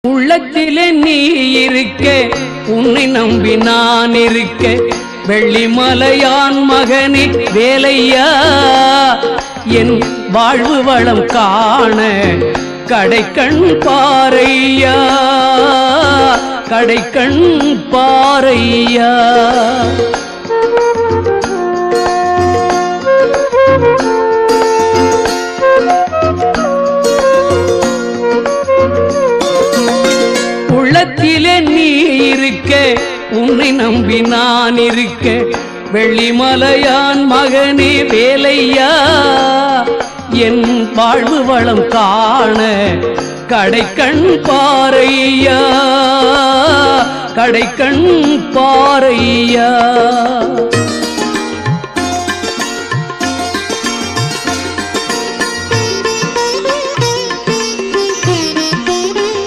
உள்ளத்திலே நீ இருக்க, உன்னை நம்பி நான் இருக்க, வெள்ளிமலையான் மகனே வேலையா, என் வாழ்வு வளம் காண கடைக்கண் பாரையா, கடைக்கண் பாரையா. உள்ளத்திலே நீ இருக்க, உன்னை நம்பி நான் இருக்க, வெள்ளிமலையான் மகனே வேலையா, என் வாழ்வு வளம் காண கடைக்கண் பாரையா, கடைக்கண் பாரையா.